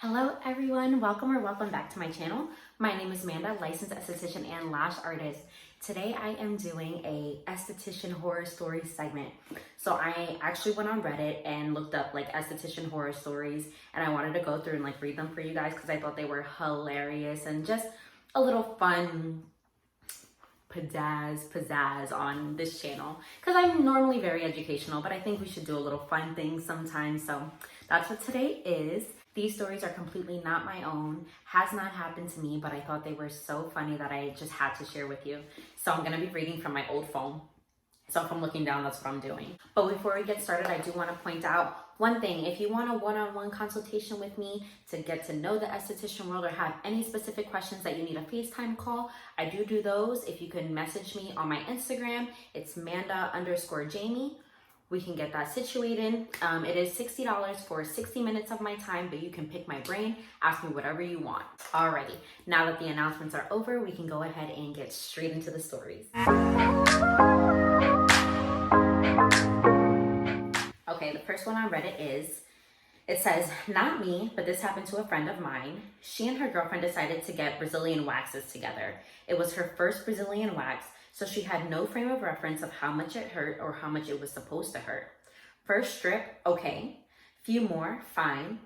Hello everyone, welcome back to my channel. My name is Mandaa, licensed esthetician and lash artist. Today I am doing a esthetician horror story segment. So I actually went on Reddit and looked up esthetician horror stories, and I wanted to go through and read them for you guys because I thought they were hilarious and just a little fun pizzazz on this channel, because I'm normally very educational, but I think we should do a little fun thing sometimes. So that's what today is. These stories are completely not my own, has not happened to me, but I thought they were so funny that I just had to share with you. So I'm going to be reading from my old phone. So if I'm looking down, that's what I'm doing. But before we get started, I do want to point out one thing. If you want a one-on-one consultation with me to get to know the esthetician world or have any specific questions that you need a FaceTime call, I do those. If you can message me on my Instagram, it's Mandaa_Jaime. We can get that situated. It is $60 for 60 minutes of my time, but you can pick my brain, ask me whatever you want. Alrighty, now that the announcements are over, we can go ahead and get straight into the stories. Okay, the first one on Reddit it says, not me, but this happened to a friend of mine. She and her girlfriend decided to get Brazilian waxes together. It was her first Brazilian wax, so she had no frame of reference of how much it hurt or how much it was supposed to hurt. First strip, okay. Few more, fine.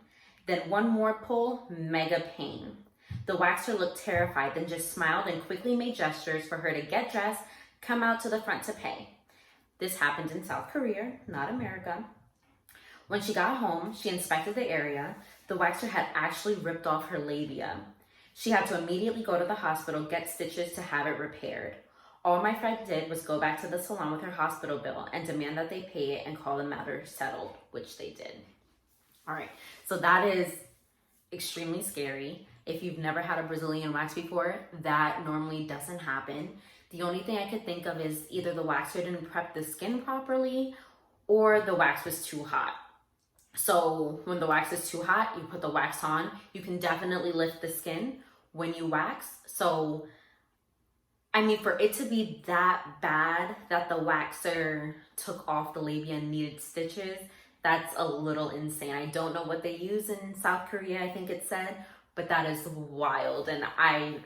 Then one more pull, mega pain. The waxer looked terrified, then just smiled and quickly made gestures for her to get dressed, come out to the front to pay. This happened in South Korea, not America. When she got home, she inspected the area. The waxer had actually ripped off her labia. She had to immediately go to the hospital, get stitches to have it repaired. All my friend did was go back to the salon with her hospital bill and demand that they pay it and call the matter settled, which they did. All right, so that is extremely scary. If you've never had a Brazilian wax before, that normally doesn't happen. The only thing I could think of is either the waxer didn't prep the skin properly or the wax was too hot. So when the wax is too hot, you put the wax on. You can definitely lift the skin when you wax. So I mean, for it to be that bad that the waxer took off the labia and needed stitches, that's a little insane. I don't know what they use in South Korea, I think it said, but that is wild, and I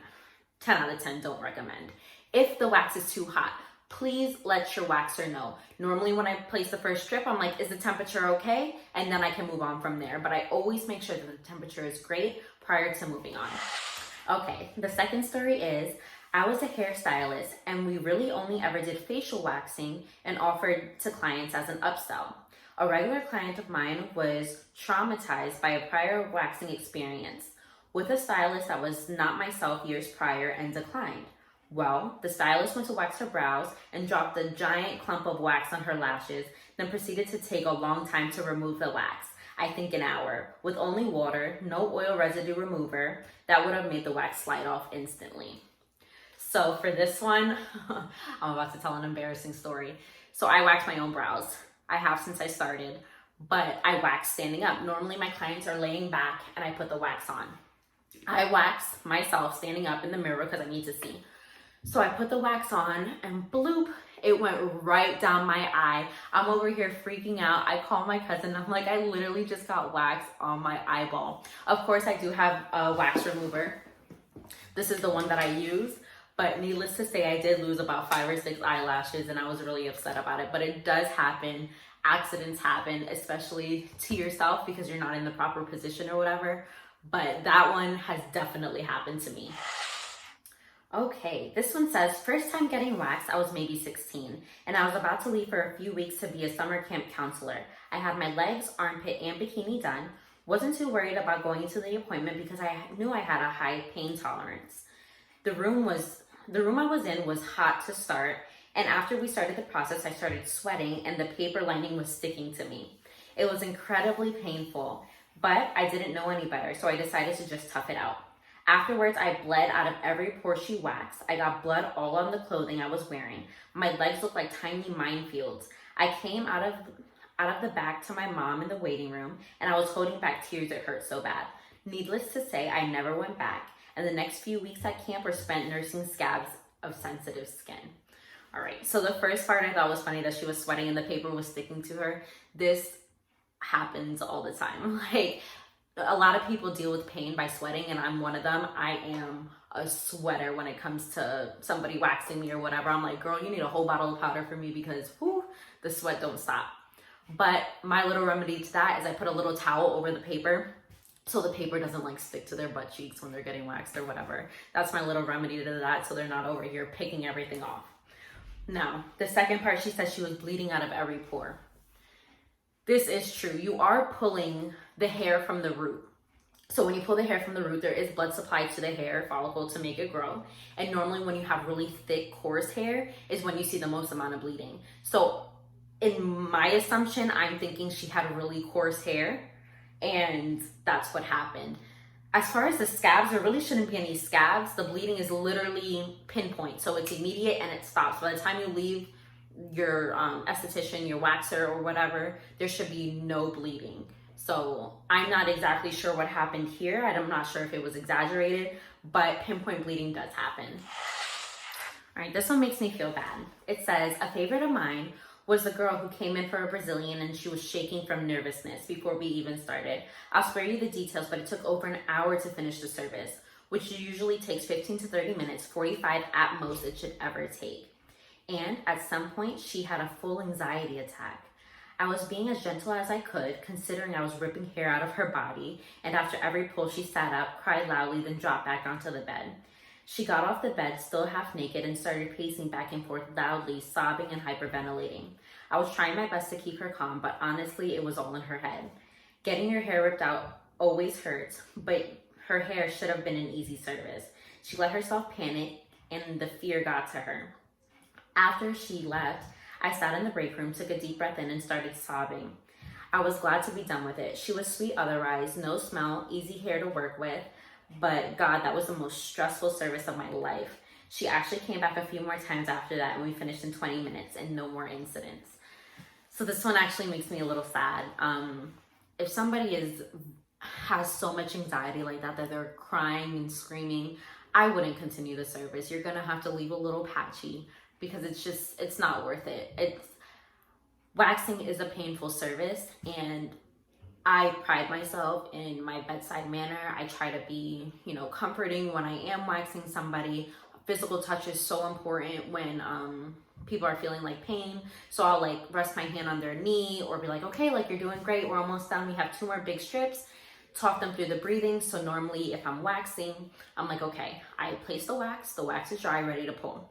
10 out of 10 don't recommend. If the wax is too hot, please let your waxer know. Normally when I place the first strip, I'm like, is the temperature okay? And then I can move on from there, but I always make sure that the temperature is great prior to moving on. Okay, the second story is, I was a hairstylist and we really only ever did facial waxing and offered to clients as an upsell. A regular client of mine was traumatized by a prior waxing experience with a stylist that was not myself years prior and declined. Well, the stylist went to wax her brows and dropped a giant clump of wax on her lashes, then proceeded to take a long time to remove the wax. I think an hour, with only water, no oil residue remover. That would have made the wax slide off instantly. So for this one, I'm about to tell an embarrassing story. So I wax my own brows. I have since I started, but I wax standing up. Normally my clients are laying back and I put the wax on. I wax myself standing up in the mirror because I need to see. So I put the wax on and bloop, it went right down my eye. I'm over here freaking out. I call my cousin. I'm like, I literally just got wax on my eyeball. Of course, I do have a wax remover. This is the one that I use. But needless to say, I did lose about 5 or 6 eyelashes and I was really upset about it. But it does happen. Accidents happen, especially to yourself because you're not in the proper position or whatever. But that one has definitely happened to me. Okay, this one says, first time getting waxed, I was maybe 16 and I was about to leave for a few weeks to be a summer camp counselor. I had my legs, armpit, and bikini done. Wasn't too worried about going to the appointment because I knew I had a high pain tolerance. The room I was in was hot to start, and after we started the process, I started sweating and the paper lining was sticking to me. It was incredibly painful, but I didn't know any better, so I decided to just tough it out. Afterwards, I bled out of every pore she waxed. I got blood all on the clothing I was wearing. My legs looked like tiny minefields. I came out of the back to my mom in the waiting room, and I was holding back tears. It hurt so bad. Needless to say, I never went back. And the next few weeks at camp were spent nursing scabs of sensitive skin. All right, so the first part I thought was funny that she was sweating and the paper was sticking to her. This happens all the time. a lot of people deal with pain by sweating, and I'm one of them. I am a sweater when it comes to somebody waxing me or whatever. I'm like, girl, you need a whole bottle of powder for me because whew, the sweat don't stop. But my little remedy to that is I put a little towel over the paper so the paper doesn't like stick to their butt cheeks when they're getting waxed or whatever. That's my little remedy to that, so they're not over here picking everything off. Now, the second part, she said she was bleeding out of every pore. This is true. You are pulling the hair from the root. So when you pull the hair from the root, there is blood supply to the hair follicle to make it grow. And normally when you have really thick, coarse hair is when you see the most amount of bleeding. So in my assumption, I'm thinking she had really coarse hair, and that's what happened. As far as the scabs, there really shouldn't be any scabs. The bleeding is literally pinpoint. So it's immediate and it stops. By the time you leave your esthetician, your waxer or whatever, there should be no bleeding. So I'm not exactly sure what happened here. I'm not sure if it was exaggerated, but pinpoint bleeding does happen. All right, this one makes me feel bad. It says, a favorite of mine was the girl who came in for a Brazilian and she was shaking from nervousness before we even started. I'll spare you the details, but it took over an hour to finish the service, which usually takes 15 to 30 minutes, 45 at most it should ever take. And at some point, she had a full anxiety attack. I was being as gentle as I could, considering I was ripping hair out of her body, and after every pull, she sat up, cried loudly, then dropped back onto the bed. She got off the bed, still half naked, and started pacing back and forth loudly, sobbing and hyperventilating. I was trying my best to keep her calm, but honestly, it was all in her head. Getting your hair ripped out always hurts, but her hair should have been an easy service. She let herself panic, and the fear got to her. After she left, I sat in the break room, took a deep breath in, and started sobbing. I was glad to be done with it. She was sweet otherwise, no smell, easy hair to work with, but God, that was the most stressful service of my life. She actually came back a few more times after that, and we finished in 20 minutes and no more incidents. So this one actually makes me a little sad. If somebody has so much anxiety like that they're crying and screaming, I wouldn't continue the service. You're gonna have to leave a little patchy because it's not worth it. Waxing is a painful service, and I pride myself in my bedside manner. I try to be, comforting when I am waxing somebody. Physical touch is so important when people are feeling like pain. So I'll like rest my hand on their knee or be like, okay, like you're doing great. We're almost done. We have 2 more big strips. Talk them through the breathing. So normally if I'm waxing, I'm like, okay, I place the wax is dry, ready to pull.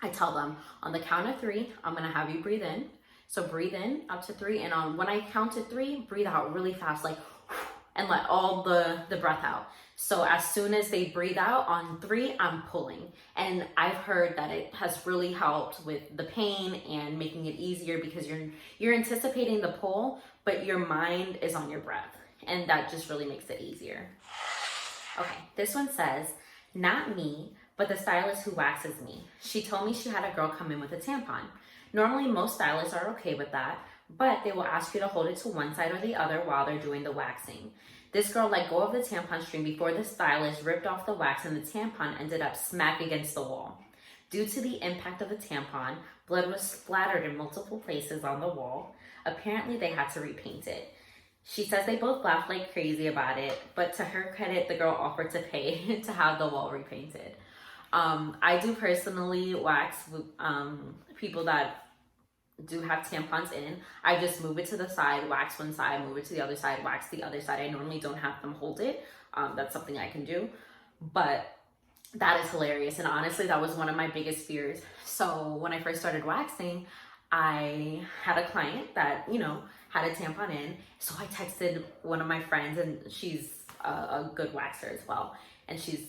I tell them on the count of 3, I'm gonna have you breathe in. So breathe in up to 3, and when I count to 3, breathe out really fast, like, and let all the breath out. So as soon as they breathe out on 3, I'm pulling. And I've heard that it has really helped with the pain and making it easier because you're anticipating the pull, but your mind is on your breath. And that just really makes it easier. Okay, this one says, not me, but the stylist who waxes me. She told me she had a girl come in with a tampon. Normally, most stylists are okay with that, but they will ask you to hold it to one side or the other while they're doing the waxing. This girl let go of the tampon string before the stylist ripped off the wax, and the tampon ended up smack against the wall. Due to the impact of the tampon, blood was splattered in multiple places on the wall. Apparently, they had to repaint it. She says they both laughed like crazy about it, but to her credit, the girl offered to pay to have the wall repainted. I do personally wax people that do have tampons in. I just move it to the side, wax one side, move it to the other side, wax the other side. I normally don't have them hold it. That's something I can do, but that is hilarious. And honestly, that was one of my biggest fears. So when I first started waxing, I had a client that, had a tampon in. So I texted one of my friends, and she's a good waxer as well. And she's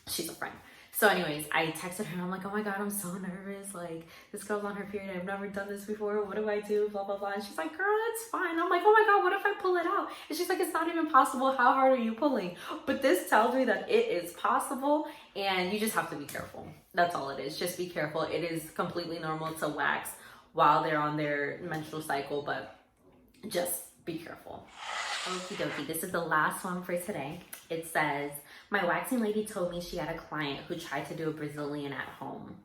a friend. So anyways, I texted her, and I'm like, oh my God, I'm so nervous. Like, this girl's on her period. I've never done this before. What do I do? Blah, blah, blah. And she's like, girl, it's fine. I'm like, oh my God, what if I pull it out? And she's like, it's not even possible. How hard are you pulling? But this tells me that it is possible, and you just have to be careful. That's all it is. Just be careful. It is completely normal to wax while they're on their menstrual cycle, but just be careful. Okie dokie. This is the last one for today. It says, my waxing lady told me she had a client who tried to do a Brazilian at home,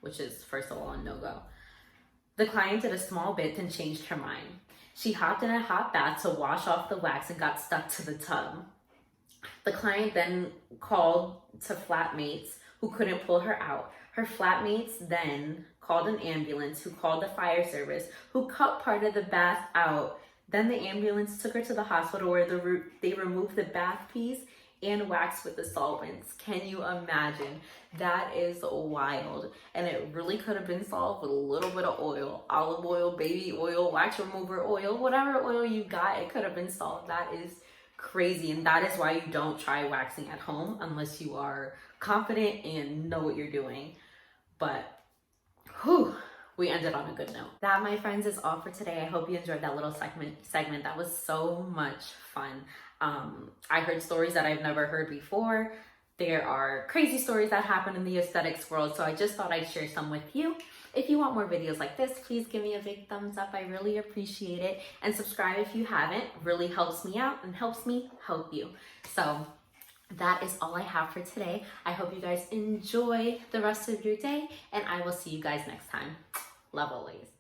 which is, first of all, a no-go. The client did a small bit and changed her mind. She hopped in a hot bath to wash off the wax and got stuck to the tub. The client then called to flatmates who couldn't pull her out. Her flatmates then called an ambulance, who called the fire service, who cut part of the bath out. Then the ambulance took her to the hospital where they removed the bath piece and waxed with the solvents. Can you imagine? That is wild. And it really could have been solved with a little bit of oil, olive oil, baby oil, wax remover oil, whatever oil you got, it could have been solved. That is crazy. And that is why you don't try waxing at home unless you are confident and know what you're doing. But whew, we ended on a good note. That, my friends, is all for today. I hope you enjoyed that little segment. That was so much fun. I heard stories that I've never heard before. There are crazy stories that happen in the aesthetics world, so I just thought I'd share some with you. If you want more videos like this, please give me a big thumbs up. I really appreciate it. And subscribe if you haven't. Really helps me out and helps me help you. So that is all I have for today. I hope you guys enjoy the rest of your day, and I will see you guys next time. Love always.